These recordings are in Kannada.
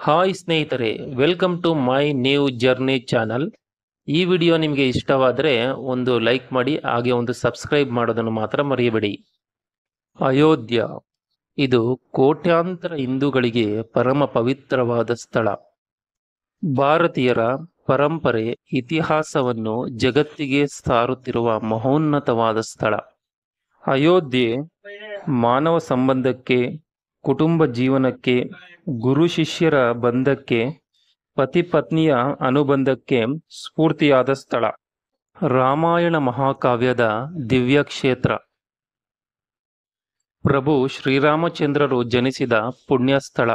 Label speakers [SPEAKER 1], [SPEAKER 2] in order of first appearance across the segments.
[SPEAKER 1] ಹಾಯ್ ಸ್ನೇಹಿತರೆ, welcome to my new journey channel. ಈ ವಿಡಿಯೋ ನಿಮಗೆ ಇಷ್ಟವಾದರೆ ಒಂದು ಲೈಕ್ ಮಾಡಿ, ಹಾಗೆ ಒಂದು ಸಬ್ಸ್ಕ್ರೈಬ್ ಮಾಡೋದನ್ನು ಮಾತ್ರ ಮರೆಯಬೇಡಿ. ಅಯೋಧ್ಯ ಇದು ಕೋಟ್ಯಾಂತರ ಹಿಂದೂಗಳಿಗೆ ಪರಮ ಪವಿತ್ರವಾದ ಸ್ಥಳ. ಭಾರತೀಯರ ಪರಂಪರೆ, ಇತಿಹಾಸವನ್ನು ಜಗತ್ತಿಗೆ ಸಾರುತ್ತಿರುವ ಮಹೋನ್ನತವಾದ ಸ್ಥಳ. ಅಯೋಧ್ಯೆ ಮಾನವ ಸಂಬಂಧಕ್ಕೆ, ಕುಟುಂಬ ಜೀವನಕ್ಕೆ, ಗುರು ಶಿಷ್ಯರ ಬಂಧಕ್ಕೆ, ಪತಿ ಪತ್ನಿಯ ಅನುಬಂಧಕ್ಕೆ ಸ್ಫೂರ್ತಿಯಾದ ಸ್ಥಳ. ರಾಮಾಯಣ ಮಹಾಕಾವ್ಯದ ದಿವ್ಯ ಕ್ಷೇತ್ರ. ಪ್ರಭು ಶ್ರೀರಾಮಚಂದ್ರರು ಜನಿಸಿದ ಪುಣ್ಯ ಸ್ಥಳ.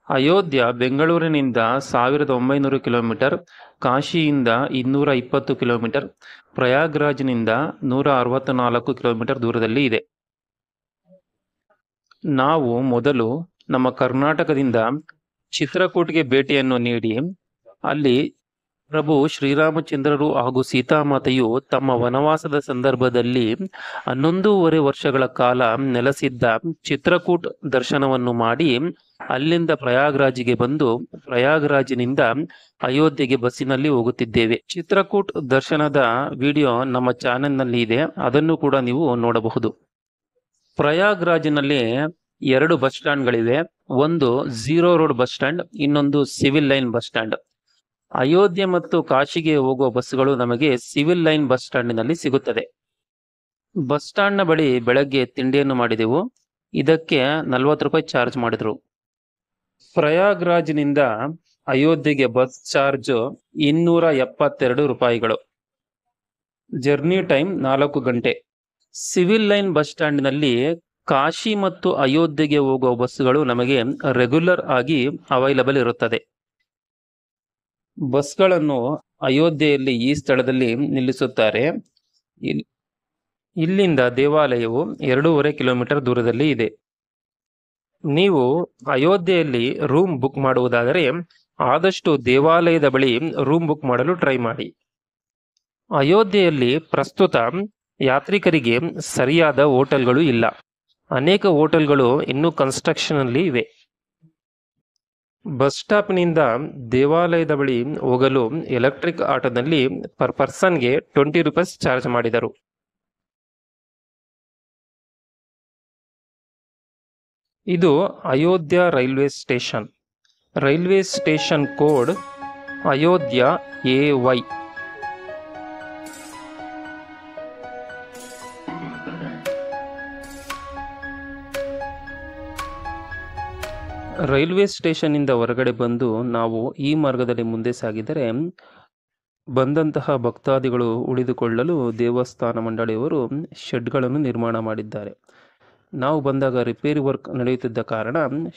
[SPEAKER 1] ಅಯೋಧ್ಯ ಬೆಂಗಳೂರಿನಿಂದ 1900 ಕಿಲೋಮೀಟರ್, ಕಾಶಿಯಿಂದ 220 ಕಿಲೋಮೀಟರ್, ಪ್ರಯಾಗ್ರಾಜ್ನಿಂದ 164 ಕಿಲೋಮೀಟರ್ ದೂರದಲ್ಲಿ ಇದೆ. ನಾವು ಮೊದಲು ನಮ್ಮ ಕರ್ನಾಟಕದಿಂದ ಚಿತ್ರಕೂಟ್ಗೆ ಭೇಟಿಯನ್ನು ನೀಡಿ, ಅಲ್ಲಿ ಪ್ರಭು ಶ್ರೀರಾಮಚಂದ್ರರು ಹಾಗೂ ಸೀತಾಮಾತೆಯು ತಮ್ಮ ವನವಾಸದ ಸಂದರ್ಭದಲ್ಲಿ 11.5 ವರ್ಷಗಳ ಕಾಲ ನೆಲೆಸಿದ್ದ ಚಿತ್ರಕೂಟ್ ದರ್ಶನವನ್ನು ಮಾಡಿ, ಅಲ್ಲಿಂದ ಪ್ರಯಾಗ್ರಾಜಿಗೆ ಬಂದು ಪ್ರಯಾಗ್ರಾಜಿನಿಂದ ಅಯೋಧ್ಯೆಗೆ ಬಸ್ಸಿನಲ್ಲಿ ಹೋಗುತ್ತಿದ್ದೇವೆ. ಚಿತ್ರಕೂಟ್ ದರ್ಶನದ ವಿಡಿಯೋ ನಮ್ಮ ಚಾನೆಲ್ನಲ್ಲಿ ಇದೆ, ಅದನ್ನು ಕೂಡ ನೀವು ನೋಡಬಹುದು. ಪ್ರಯಾಗ್ರಾಜ್ನಲ್ಲಿ 2 ಬಸ್ ಸ್ಟ್ಯಾಂಡ್ಗಳಿವೆ. ಒಂದು 0 ರೋಡ್ ಬಸ್ ಸ್ಟ್ಯಾಂಡ್, ಇನ್ನೊಂದು civil line bus stand. Ayodhya ಮತ್ತು ಕಾಶಿಗೆ ಹೋಗುವ ಬಸ್ಸುಗಳು ನಮಗೆ ಸಿವಿಲ್ ಲೈನ್ ಬಸ್ ಸ್ಟ್ಯಾಂಡಿನಲ್ಲಿ ಸಿಗುತ್ತದೆ. ಬಸ್ ಸ್ಟ್ಯಾಂಡ್ನ ಬಳಿ ಬೆಳಗ್ಗೆ ತಿಂಡಿಯನ್ನು ಮಾಡಿದೆವು. ಇದಕ್ಕೆ 40 ರೂಪಾಯಿ ಚಾರ್ಜ್ ಮಾಡಿದ್ರು. ಪ್ರಯಾಗ್ರಾಜ್ನಿಂದ ಅಯೋಧ್ಯೆಗೆ ಬಸ್ ಚಾರ್ಜ್ 272 ರೂಪಾಯಿಗಳು. ಜರ್ನಿ ಟೈಮ್ 4 ಗಂಟೆ. ಸಿವಿಲ್ ಲೈನ್ ಬಸ್ ಸ್ಟ್ಯಾಂಡ್ನಲ್ಲಿ ಕಾಶಿ ಮತ್ತು ಅಯೋಧ್ಯೆಗೆ ಹೋಗುವ ಬಸ್ಸುಗಳು ನಮಗೆ ರೆಗ್ಯುಲರ್ ಆಗಿ ಅವೈಲಬಲ್ ಇರುತ್ತದೆ. ಬಸ್ಗಳನ್ನು ಅಯೋಧ್ಯೆಯಲ್ಲಿ ಈ ಸ್ಥಳದಲ್ಲಿ ನಿಲ್ಲಿಸುತ್ತಾರೆ. ಇಲ್ಲಿಂದ ದೇವಾಲಯವು 2.5 ಕಿಲೋಮೀಟರ್ ದೂರದಲ್ಲಿ ಇದೆ. ನೀವು ಅಯೋಧ್ಯೆಯಲ್ಲಿ ರೂಮ್ ಬುಕ್ ಮಾಡುವುದಾದರೆ ಆದಷ್ಟು ದೇವಾಲಯದ ಬಳಿ ರೂಮ್ ಬುಕ್ ಮಾಡಲು ಟ್ರೈ ಮಾಡಿ. ಅಯೋಧ್ಯೆಯಲ್ಲಿ ಪ್ರಸ್ತುತ ಯಾತ್ರಿಕರಿಗೆ ಸರಿಯಾದ ಹೋಟೆಲ್ಗಳು ಇಲ್ಲ. ಅನೇಕ ಹೋಟೆಲ್ಗಳು ಇನ್ನೂ ಕನ್ಸ್ಟ್ರಕ್ಷನ್ ಅಲ್ಲಿ ಇವೆ. ಬಸ್ ಸ್ಟಾಪ್ನಿಂದ ದೇವಾಲಯದ ಬಳಿ ಹೋಗಲು ಎಲೆಕ್ಟ್ರಿಕ್ ಆಟೋದಲ್ಲಿ ಪರ್ ಪರ್ಸನ್ಗೆ 20 ರೂಪೀಸ್ ಚಾರ್ಜ್ ಮಾಡಿದರು. ಇದು Ayodhya railway station. Railway station code Ayodhya AY. Railway ಸ್ಟೇಷನ್ನಿಂದ ಹೊರಗಡೆ ಬಂದು ನಾವು ಈ ಮಾರ್ಗದಲ್ಲಿ ಮುಂದೆ ಸಾಗಿದರೆ ಬಂದಂತಹ ಭಕ್ತಾದಿಗಳು ಉಳಿದುಕೊಳ್ಳಲು ದೇವಸ್ಥಾನ ಮಂಡಳಿಯವರು ಶೆಡ್ಗಳನ್ನು ನಿರ್ಮಾಣ ಮಾಡಿದ್ದಾರೆ. ನಾವು ಬಂದಾಗ ರಿಪೇರಿ ವರ್ಕ್ ನಡೆಯುತ್ತಿದ್ದ ಕಾರಣ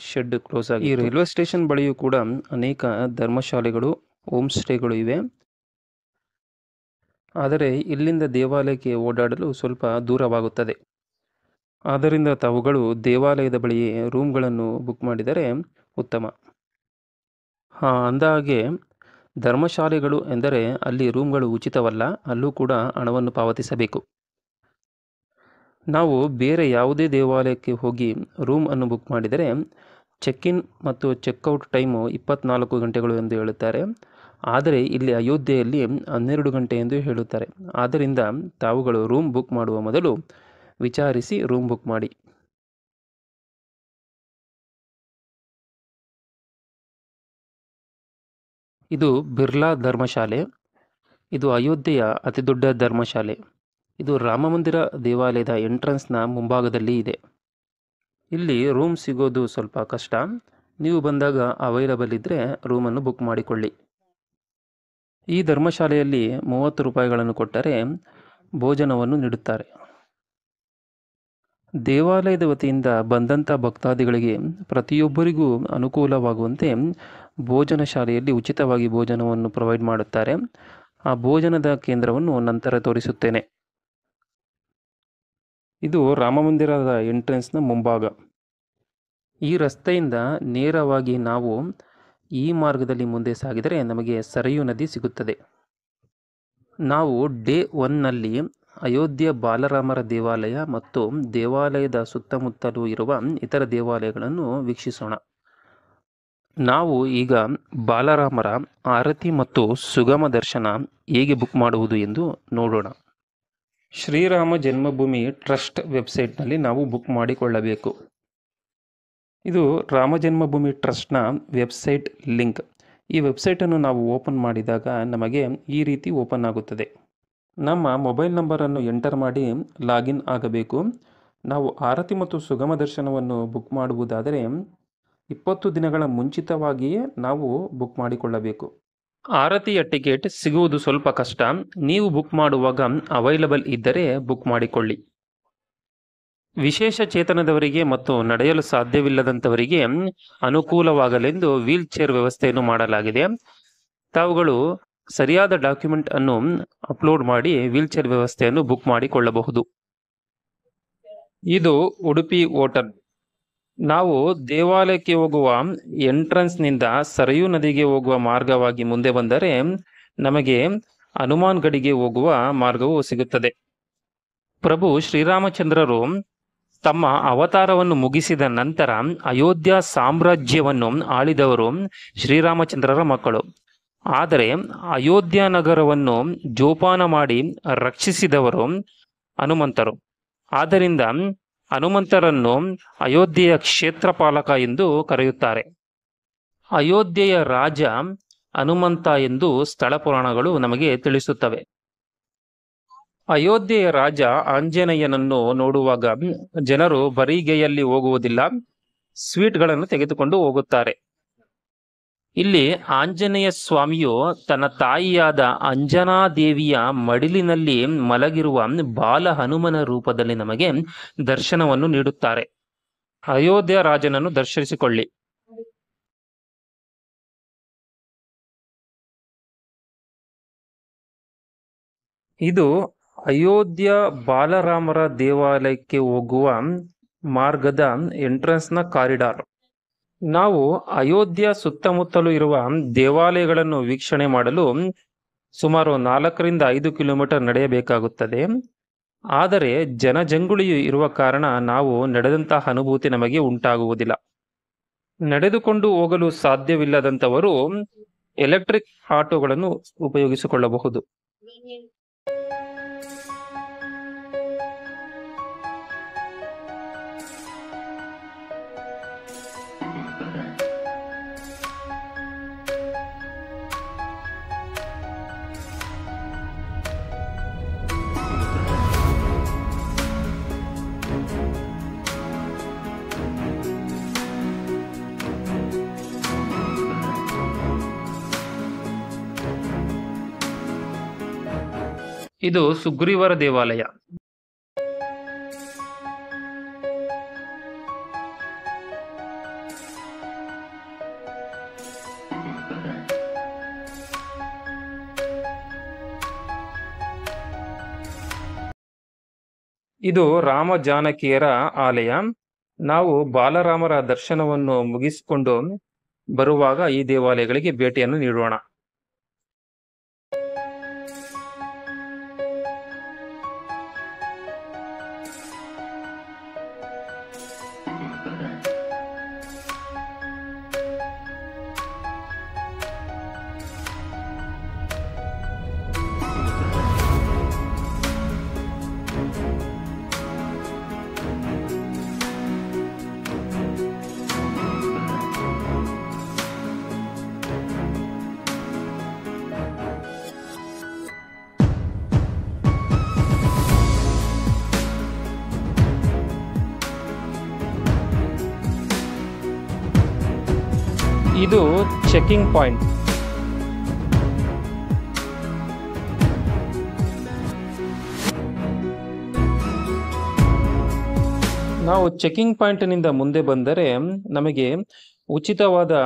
[SPEAKER 1] ಶೆಡ್ ಕ್ಲೋಸ್ ಆಗಿ. ಈ ರೈಲ್ವೆ ಸ್ಟೇಷನ್ ಬಳಿಯೂ ಕೂಡ ಅನೇಕ ಧರ್ಮಶಾಲೆಗಳು, ಹೋಮ್ ಸ್ಟೇಗಳು ಇವೆ. ಆದರೆ ಇಲ್ಲಿಂದ ದೇವಾಲಯಕ್ಕೆ ಓಡಾಡಲು ಸ್ವಲ್ಪ ದೂರವಾಗುತ್ತದೆ. ಆದ್ದರಿಂದ ತಾವುಗಳು ದೇವಾಲಯದ ಬಳಿ ರೂಮ್ಗಳನ್ನು ಬುಕ್ ಮಾಡಿದರೆ ಉತ್ತಮ. ಅಂದಹಾಗೆ ಧರ್ಮಶಾಲೆಗಳು ಎಂದರೆ ಅಲ್ಲಿ ರೂಮ್ಗಳು ಉಚಿತವಲ್ಲ, ಅಲ್ಲೂ ಕೂಡ ಹಣವನ್ನು ಪಾವತಿಸಬೇಕು. ನಾವು ಬೇರೆ ಯಾವುದೇ ದೇವಾಲಯಕ್ಕೆ ಹೋಗಿ ರೂಮ್ ಅನ್ನು ಬುಕ್ ಮಾಡಿದರೆ ಚೆಕ್ ಇನ್ ಮತ್ತು ಚೆಕ್ಔಟ್ ಟೈಮು 24 ಗಂಟೆಗಳು ಎಂದು ಹೇಳುತ್ತಾರೆ. ಆದರೆ ಇಲ್ಲಿ ಅಯೋಧ್ಯೆಯಲ್ಲಿ 12 ಗಂಟೆ ಎಂದು ಹೇಳುತ್ತಾರೆ. ಆದ್ದರಿಂದ ತಾವುಗಳು ರೂಮ್ ಬುಕ್ ಮಾಡುವ ಮೊದಲು ವಿಚಾರಿಸಿ ರೂಮ್ ಬುಕ್ ಮಾಡಿ. ಇದು ಬಿರ್ಲಾ ಧರ್ಮಶಾಲೆ. ಇದು ಅಯೋಧ್ಯೆಯ ಅತಿ ದೊಡ್ಡ ಧರ್ಮಶಾಲೆ. ಇದು ರಾಮಮಂದಿರ ದೇವಾಲಯದ ಎಂಟ್ರೆನ್ಸ್ನ ಮುಂಭಾಗದಲ್ಲಿ ಇದೆ. ಇಲ್ಲಿ ರೂಮ್ ಸಿಗೋದು ಸ್ವಲ್ಪ ಕಷ್ಟ. ನೀವು ಬಂದಾಗ ಅವೈಲಬಲ್ ಇದ್ದರೆ ರೂಮನ್ನು ಬುಕ್ ಮಾಡಿಕೊಳ್ಳಿ. ಈ ಧರ್ಮಶಾಲೆಯಲ್ಲಿ 30 ರೂಪಾಯಿಗಳನ್ನು ಕೊಟ್ಟರೆ ಭೋಜನವನ್ನು ನೀಡುತ್ತಾರೆ. ದೇವಾಲಯದ ವತಿಯಿಂದ ಬಂದಂಥ ಭಕ್ತಾದಿಗಳಿಗೆ ಪ್ರತಿಯೊಬ್ಬರಿಗೂ ಅನುಕೂಲವಾಗುವಂತೆ ಭೋಜನ ಶಾಲೆಯಲ್ಲಿ ಉಚಿತವಾಗಿ ಭೋಜನವನ್ನು ಪ್ರೊವೈಡ್ ಮಾಡುತ್ತಾರೆ. ಆ ಭೋಜನದ ಕೇಂದ್ರವನ್ನು ನಂತರ ತೋರಿಸುತ್ತೇನೆ. ಇದು ರಾಮಮಂದಿರದ ಎಂಟ್ರೆನ್ಸ್ನ ಮುಂಭಾಗ. ಈ ರಸ್ತೆಯಿಂದ ನೇರವಾಗಿ ನಾವು ಈ ಮಾರ್ಗದಲ್ಲಿ ಮುಂದೆ ಸಾಗಿದರೆ ನಮಗೆ ಸರಯೂ ನದಿ ಸಿಗುತ್ತದೆ. ನಾವು ಡೇ 1ನಲ್ಲಿ ಅಯೋಧ್ಯೆ ಬಾಲರಾಮರ ದೇವಾಲಯ ಮತ್ತು ದೇವಾಲಯದ ಸುತ್ತಮುತ್ತಲೂ ಇರುವ ಇತರ ದೇವಾಲಯಗಳನ್ನು ವೀಕ್ಷಿಸೋಣ. ನಾವು ಈಗ ಬಾಲರಾಮರ ಆರತಿ ಮತ್ತು ಸುಗಮ ದರ್ಶನ ಹೇಗೆ ಬುಕ್ ಮಾಡುವುದು ಎಂದು ನೋಡೋಣ. ಶ್ರೀರಾಮ ಜನ್ಮಭೂಮಿ ಟ್ರಸ್ಟ್ ವೆಬ್ಸೈಟ್ನಲ್ಲಿ ನಾವು ಬುಕ್ ಮಾಡಿಕೊಳ್ಳಬೇಕು. ಇದು ರಾಮ ಜನ್ಮಭೂಮಿ ಟ್ರಸ್ಟ್ನ ವೆಬ್ಸೈಟ್ ಲಿಂಕ್. ಈ ವೆಬ್ಸೈಟನ್ನು ನಾವು ಓಪನ್ ಮಾಡಿದಾಗ ನಮಗೆ ಈ ರೀತಿ ಓಪನ್ ಆಗುತ್ತದೆ. ನಮ್ಮ ಮೊಬೈಲ್ ನಂಬರನ್ನು ಎಂಟರ್ ಮಾಡಿ ಲಾಗಿನ್ ಆಗಬೇಕು. ನಾವು ಆರತಿ ಮತ್ತು ಸುಗಮ ದರ್ಶನವನ್ನು ಬುಕ್ ಮಾಡುವುದಾದರೆ 20 ದಿನಗಳ ಮುಂಚಿತವಾಗಿಯೇ ನಾವು ಬುಕ್ ಮಾಡಿಕೊಳ್ಳಬೇಕು. ಆರತಿಯ ಟಿಕೆಟ್ ಸಿಗುವುದು ಸ್ವಲ್ಪ ಕಷ್ಟ. ನೀವು ಬುಕ್ ಮಾಡುವಾಗ ಅವೈಲಬಲ್ ಇದ್ದರೆ ಬುಕ್ ಮಾಡಿಕೊಳ್ಳಿ. ವಿಶೇಷ ಚೇತನದವರಿಗೆ ಮತ್ತು ನಡೆಯಲು ಸಾಧ್ಯವಿಲ್ಲದಂಥವರಿಗೆ ಅನುಕೂಲವಾಗಲೆಂದು ವೀಲ್ ಚೇರ್ ವ್ಯವಸ್ಥೆಯನ್ನು ಮಾಡಲಾಗಿದೆ. ತಾವುಗಳು ಸರಿಯಾದ ಡಾಕ್ಯುಮೆಂಟ್ ಅನ್ನು ಅಪ್ಲೋಡ್ ಮಾಡಿ ವೀಲ್ ಚೇರ್ ವ್ಯವಸ್ಥೆಯನ್ನು ಬುಕ್ ಮಾಡಿಕೊಳ್ಳಬಹುದು. ಇದು ಉಡುಪಿ ಹೋಟೆಲ್. ನಾವು ದೇವಾಲಯಕ್ಕೆ ಹೋಗುವ ಎಂಟ್ರೆನ್ಸ್ನಿಂದ ಸರಯೂ ನದಿಗೆ ಹೋಗುವ ಮಾರ್ಗವಾಗಿ ಮುಂದೆ ಬಂದರೆ ನಮಗೆ ಹನುಮಾನ್ ಗಡಿಗೆ ಹೋಗುವ ಮಾರ್ಗವು ಸಿಗುತ್ತದೆ. ಪ್ರಭು ಶ್ರೀರಾಮಚಂದ್ರರು ತಮ್ಮ ಅವತಾರವನ್ನು ಮುಗಿಸಿದ ನಂತರ ಅಯೋಧ್ಯ ಸಾಮ್ರಾಜ್ಯವನ್ನು ಆಳಿದವರು ಶ್ರೀರಾಮಚಂದ್ರರ ಮಕ್ಕಳು. ಆದರೆ ಅಯೋಧ್ಯ ನಗರವನ್ನು ಜೋಪಾನ ಮಾಡಿ ರಕ್ಷಿಸಿದವರು ಹನುಮಂತರು. ಆದ್ದರಿಂದ ಹನುಮಂತರನ್ನು ಅಯೋಧ್ಯೆಯ ಕ್ಷೇತ್ರಪಾಲಕ ಎಂದು ಕರೆಯುತ್ತಾರೆ. ಅಯೋಧ್ಯೆಯ ರಾಜ ಹನುಮಂತ ಎಂದು ಸ್ಥಳ ಪುರಾಣಗಳು ನಮಗೆ ತಿಳಿಸುತ್ತವೆ. ಅಯೋಧ್ಯೆಯ ರಾಜ ಆಂಜನೇಯನನ್ನು ನೋಡುವಾಗ ಜನರು ಬರಿಗೈಯಲ್ಲಿ ಹೋಗುವುದಿಲ್ಲ, ಸ್ವೀಟ್ಗಳನ್ನು ತೆಗೆದುಕೊಂಡು ಹೋಗುತ್ತಾರೆ. ಇಲ್ಲಿ ಆಂಜನೇಯ ಸ್ವಾಮಿಯು ತನ್ನ ತಾಯಿಯಾದ ಅಂಜನಾದೇವಿಯ ಮಡಿಲಿನಲ್ಲಿ ಮಲಗಿರುವ ಬಾಲ ಹನುಮನ ರೂಪದಲ್ಲಿ ನಮಗೆ ದರ್ಶನವನ್ನು ನೀಡುತ್ತಾರೆ. ಅಯೋಧ್ಯ ರಾಜನನ್ನು ದರ್ಶಿಸಿಕೊಳ್ಳಿ. ಇದು ಅಯೋಧ್ಯ ಬಾಲರಾಮರ ದೇವಾಲಯಕ್ಕೆ ಹೋಗುವ ಮಾರ್ಗದ ಎಂಟ್ರೆನ್ಸ್ನ ಕಾರಿಡಾರ್. ನಾವು ಅಯೋಧ್ಯ ಸುತ್ತಮುತ್ತಲೂ ಇರುವ ದೇವಾಲಯಗಳನ್ನು ವೀಕ್ಷಣೆ ಮಾಡಲು ಸುಮಾರು 4ರಿಂದ 5 ಕಿಲೋಮೀಟರ್ ನಡೆಯಬೇಕಾಗುತ್ತದೆ. ಆದರೆ ಜನಜಂಗುಳಿಯು ಇರುವ ಕಾರಣ ನಾವು ನಡೆದಂತಹ ಅನುಭೂತಿ ನಮಗೆ ಉಂಟಾಗುವುದಿಲ್ಲ. ನಡೆದುಕೊಂಡು ಹೋಗಲು ಸಾಧ್ಯವಿಲ್ಲದಂಥವರು ಎಲೆಕ್ಟ್ರಿಕ್ ಆಟೋಗಳನ್ನು ಉಪಯೋಗಿಸಿಕೊಳ್ಳಬಹುದು. ಇದು ಸುಗ್ರೀವರ ದೇವಾಲಯ. ಇದು ರಾಮ ಜಾನಕಿಯರ ಆಲಯ. ನಾವು ಬಾಲರಾಮರ ದರ್ಶನವನ್ನು ಮುಗಿಸಿಕೊಂಡು ಬರುವಾಗ ಈ ದೇವಾಲಯಗಳಿಗೆ ಭೇಟಿಯನ್ನು ನೀಡೋಣ. ಇದು ಚೆಕಿಂಗ್ ಪಾಯಿಂಟ್. ನಾವು ಚೆಕಿಂಗ್ ಪಾಯಿಂಟ್ನಿಂದ ಮುಂದೆ ಬಂದರೆ ನಮಗೆ ಉಚಿತವಾದ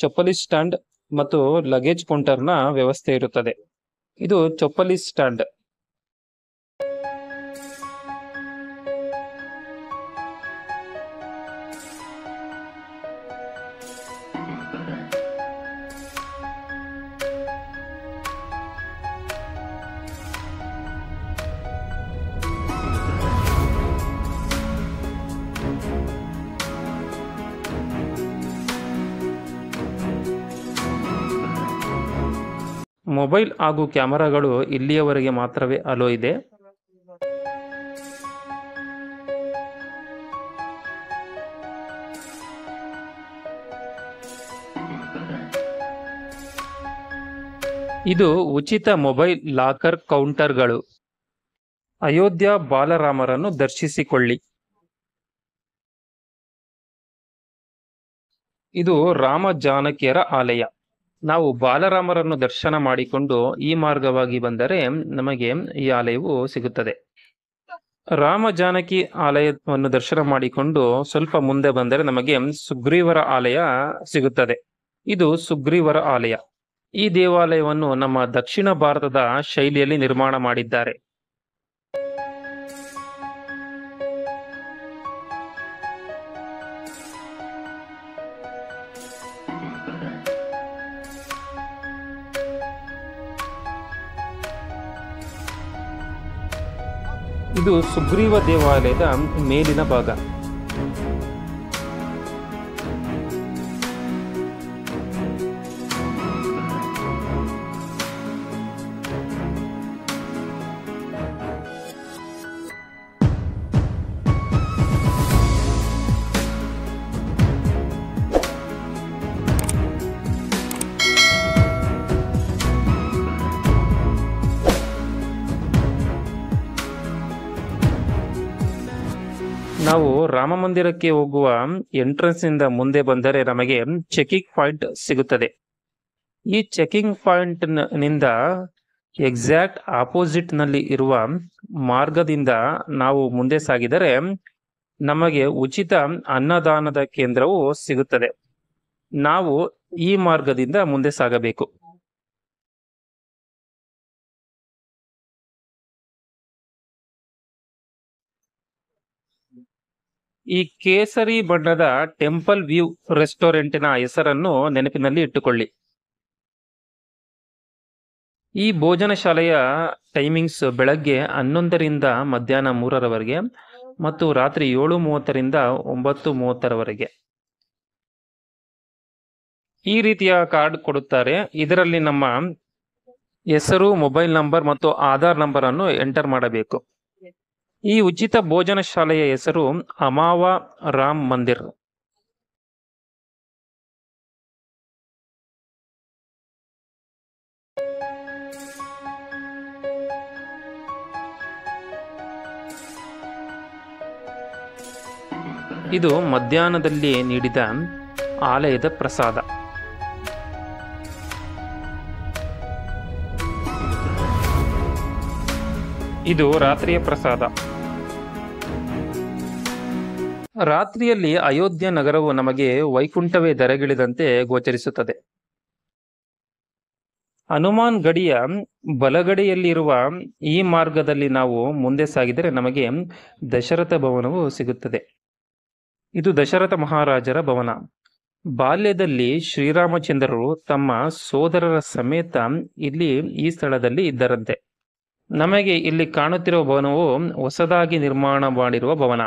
[SPEAKER 1] ಚಪ್ಪಲಿ ಸ್ಟ್ಯಾಂಡ್ ಮತ್ತು ಲಗೇಜ್ ಕೌಂಟರ್ನ ವ್ಯವಸ್ಥೆ ಇರುತ್ತದೆ. ಇದು ಚಪ್ಪಲಿ ಸ್ಟ್ಯಾಂಡ್. ಮೊಬೈಲ್ ಹಾಗೂ ಕ್ಯಾಮೆರಾಗಳು ಇಲ್ಲಿಯವರೆಗೆ ಮಾತ್ರವೇ ಅಲೋ ಇದೆ. ಇದು ಉಚಿತ ಮೊಬೈಲ್ ಲಾಕರ್ ಕೌಂಟರ್ಗಳು. ಅಯೋಧ್ಯ ಬಾಲರಾಮರನ್ನು ದರ್ಶಿಸಿಕೊಳ್ಳಿ. ಇದು ರಾಮ ಜಾನಕಿಯರ ಆಲಯ. ನಾವು ಬಾಲರಾಮರನ್ನು ದರ್ಶನ ಮಾಡಿಕೊಂಡು ಈ ಮಾರ್ಗವಾಗಿ ಬಂದರೆ ನಮಗೆ ಈ ಆಲಯವು ಸಿಗುತ್ತದೆ. ರಾಮ ಜಾನಕಿ ಆಲಯವನ್ನು ದರ್ಶನ ಮಾಡಿಕೊಂಡು ಸ್ವಲ್ಪ ಮುಂದೆ ಬಂದರೆ ನಮಗೆ ಸುಗ್ರೀವರ ಆಲಯ ಸಿಗುತ್ತದೆ. ಇದು ಸುಗ್ರೀವರ ಆಲಯ. ಈ ದೇವಾಲಯವನ್ನು ನಮ್ಮ ದಕ್ಷಿಣ ಭಾರತದ ಶೈಲಿಯಲ್ಲಿ ನಿರ್ಮಾಣ ಮಾಡಿದ್ದಾರೆ. ಇದು ಸುಗ್ರೀವ ದೇವಾಲಯದ ಮೇಲಿನ ಭಾಗ. ನಾವು ರಾಮ ಮಂದಿರಕ್ಕೆ ಹೋಗುವ ಎಂಟ್ರೆನ್ಸ್ ನಿಂದ ಮುಂದೆ ಬಂದರೆ ನಮಗೆ ಚೆಕಿಂಗ್ ಪಾಯಿಂಟ್ ಸಿಗುತ್ತದೆ. ಈ ಚೆಕಿಂಗ್ ಪಾಯಿಂಟ್ ನಿಂದ ಎಕ್ಸಾಕ್ಟ್ ಆಪೋಸಿಟ್ ನಲ್ಲಿ ಇರುವ ಮಾರ್ಗದಿಂದ ನಾವು ಮುಂದೆ ಸಾಗಿದರೆ ನಮಗೆ ಉಚಿತ ಅನ್ನದಾನದ ಕೇಂದ್ರವು ಸಿಗುತ್ತದೆ. ನಾವು ಈ ಮಾರ್ಗದಿಂದ ಮುಂದೆ ಸಾಗಬೇಕು. ಈ ಕೇಸರಿ ಬಣ್ಣದ ಟೆಂಪಲ್ ವ್ಯೂ ರೆಸ್ಟೋರೆಂಟಿನ ಹೆಸರನ್ನು ನೆನಪಿನಲ್ಲಿ ಇಟ್ಟುಕೊಳ್ಳಿ. ಈ ಭೋಜನ ಶಾಲೆಯ ಟೈಮಿಂಗ್ಸ್ ಬೆಳಗ್ಗೆ 11ರಿಂದ ಮಧ್ಯಾಹ್ನ 3ರವರೆಗೆ ಮತ್ತು ರಾತ್ರಿ 7:30ರಿಂದ 9:30ರವರೆಗೆ. ಈ ರೀತಿಯ ಕಾರ್ಡ್ ಕೊಡುತ್ತಾರೆ. ಇದರಲ್ಲಿ ನಮ್ಮ ಹೆಸರು, ಮೊಬೈಲ್ ನಂಬರ್ ಮತ್ತು ಆಧಾರ್ ನಂಬರ್ ಅನ್ನು ಎಂಟರ್ ಮಾಡಬೇಕು. ಈ ಉಚಿತ ಭೋಜನ ಶಾಲೆಯ ಹೆಸರು ಅಮಾವ ರಾಮ್ ಮಂದಿರ್. ಇದು ಮಧ್ಯಾಹ್ನದಲ್ಲಿ ನೀಡಿದ ಆಲಯದ ಪ್ರಸಾದ. ಇದು ರಾತ್ರಿಯ ಪ್ರಸಾದ. ರಾತ್ರಿಯಲ್ಲಿ ಅಯೋಧ್ಯ ನಗರವು ನಮಗೆ ವೈಕುಂಠವೇ ಧರೆಗಿಳಿದಂತೆ ಗೋಚರಿಸುತ್ತದೆ. ಹನುಮಾನ್ ಗಡಿಯ ಬಲಗಡೆಯಲ್ಲಿರುವ ಈ ಮಾರ್ಗದಲ್ಲಿ ನಾವು ಮುಂದೆ ಸಾಗಿದರೆ ನಮಗೆ ದಶರಥ ಭವನವು ಸಿಗುತ್ತದೆ. ಇದು ದಶರಥ ಮಹಾರಾಜರ ಭವನ. ಬಾಲ್ಯದಲ್ಲಿ ಶ್ರೀರಾಮಚಂದ್ರರು ತಮ್ಮ ಸೋದರರ ಸಮೇತ ಈ ಸ್ಥಳದಲ್ಲಿ ಇದ್ದರಂತೆ. ನಮಗೆ ಇಲ್ಲಿ ಕಾಣುತ್ತಿರುವ ಭವನವು ಹೊಸದಾಗಿ ನಿರ್ಮಾಣ ಮಾಡಿರುವ ಭವನ.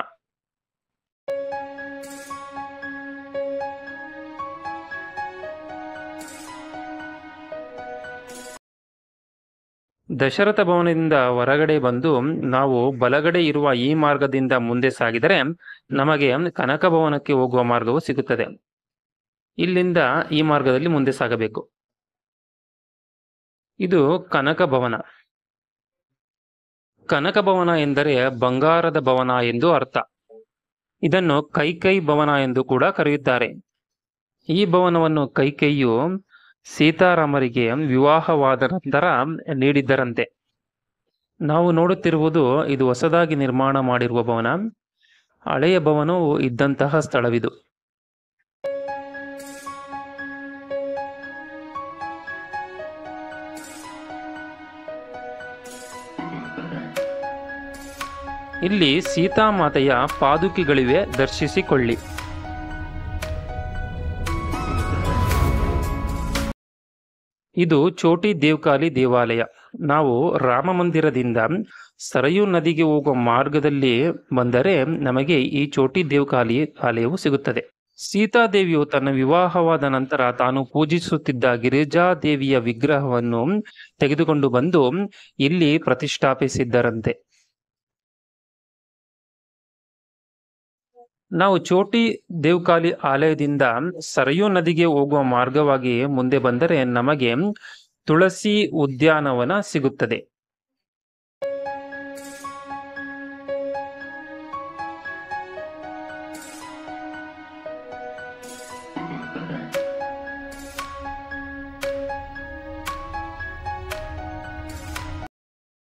[SPEAKER 1] ದಶರಥ ಭವನದಿಂದ ಹೊರಗಡೆ ಬಂದು ನಾವು ಬಲಗಡೆ ಇರುವ ಈ ಮಾರ್ಗದಿಂದ ಮುಂದೆ ಸಾಗಿದರೆ ನಮಗೆ ಕನಕ ಭವನಕ್ಕೆ ಹೋಗುವ ಮಾರ್ಗವು ಸಿಗುತ್ತದೆ. ಇಲ್ಲಿಂದ ಈ ಮಾರ್ಗದಲ್ಲಿ ಮುಂದೆ ಸಾಗಬೇಕು. ಇದು ಕನಕ ಭವನ. ಕನಕ ಭವನ ಎಂದರೆ ಬಂಗಾರದ ಭವನ ಎಂದು ಅರ್ಥ. ಇದನ್ನು ಕೈಕೈ ಭವನ ಎಂದು ಕೂಡ ಕರೆಯುತ್ತಾರೆ. ಈ ಭವನವನ್ನು ಕೈಕೇಯಿಯು ಸೀತಾರಾಮರಿಗೆ ವಿವಾಹವಾದ ನಂತರ ನೀಡಿದ್ದರಂತೆ. ನಾವು ನೋಡುತ್ತಿರುವುದು ಇದು ಹೊಸದಾಗಿ ನಿರ್ಮಾಣ ಮಾಡಿರುವ ಭವನ. ಹಳೆಯ ಭವನವು ಇದ್ದಂತಹ ಸ್ಥಳವಿದು. ಇಲ್ಲಿ ಸೀತಾಮಾತೆಯ ಪಾದುಕೆಗಳಿವೆ, ದರ್ಶಿಸಿಕೊಳ್ಳಿ. ಇದು ಚೋಟಿ ದೇವ್ಕಾಲಿ ದೇವಾಲಯ. ನಾವು ರಾಮ ಮಂದಿರದಿಂದ ಸರಯೂ ನದಿಗೆ ಹೋಗುವ ಮಾರ್ಗದಲ್ಲಿ ಬಂದರೆ ನಮಗೆ ಈ ಚೋಟಿ ದೇವ್ಕಾಲಿ ಆಲಯವು ಸಿಗುತ್ತದೆ. ಸೀತಾದೇವಿಯು ತನ್ನ ವಿವಾಹವಾದ ನಂತರ ತಾನು ಪೂಜಿಸುತ್ತಿದ್ದ ಗಿರಿಜಾದೇವಿಯ ವಿಗ್ರಹವನ್ನು ತೆಗೆದುಕೊಂಡು ಬಂದು ಇಲ್ಲಿ ಪ್ರತಿಷ್ಠಾಪಿಸಿದ್ದರಂತೆ. ನಾವು ಚೋಟಿ ದೇವ್ಕಾಲಿ ಆಲಯದಿಂದ ಸರಯೂ ನದಿಗೆ ಹೋಗುವ ಮಾರ್ಗವಾಗಿ ಮುಂದೆ ಬಂದರೆ ನಮಗೆ ತುಳಸಿ ಉದ್ಯಾನವನ ಸಿಗುತ್ತದೆ.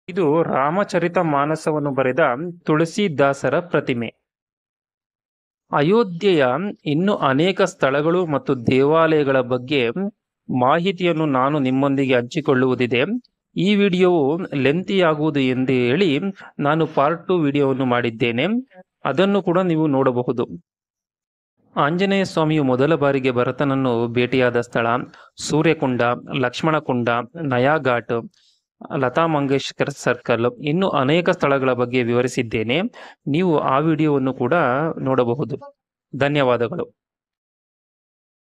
[SPEAKER 1] ಇದು ರಾಮಚರಿತ ಮಾನಸವನ್ನು ಬರೆದ ತುಳಸಿದಾಸರ ಪ್ರತಿಮೆ. ಅಯೋಧ್ಯೆಯ ಇನ್ನು ಅನೇಕ ಸ್ಥಳಗಳು ಮತ್ತು ದೇವಾಲಯಗಳ ಬಗ್ಗೆ ಮಾಹಿತಿಯನ್ನು ನಾನು ನಿಮ್ಮೊಂದಿಗೆ ಹಂಚಿಕೊಳ್ಳುವುದಿದೆ. ಈ ವಿಡಿಯೋವು ಲೆಂತಿಯಾಗುವುದು ಎಂದು ಹೇಳಿ ನಾನು ಪಾರ್ಟ್ 2 ವಿಡಿಯೋವನ್ನು ಮಾಡಿದ್ದೇನೆ, ಅದನ್ನು ಕೂಡ ನೀವು ನೋಡಬಹುದು. ಆಂಜನೇಯ ಸ್ವಾಮಿಯು ಮೊದಲ ಬಾರಿಗೆ ಭರತನನ್ನು ಭೇಟಿಯಾದ ಸ್ಥಳ, ಸೂರ್ಯಕುಂಡ, ಲಕ್ಷ್ಮಣಕುಂಡ, ನಯಾಘಾಟ್, ಲತಾ ಮಂಗೇಶ್ಕರ್ ಸರ್ಕಲ್, ಇನ್ನು ಅನೇಕ ಸ್ಥಳಗಳ ಬಗ್ಗೆ ವಿವರಿಸಿದ್ದೇನೆ. ನೀವು ಆ ವಿಡಿಯೋವನ್ನು ಕೂಡ ನೋಡಬಹುದು. ಧನ್ಯವಾದಗಳು.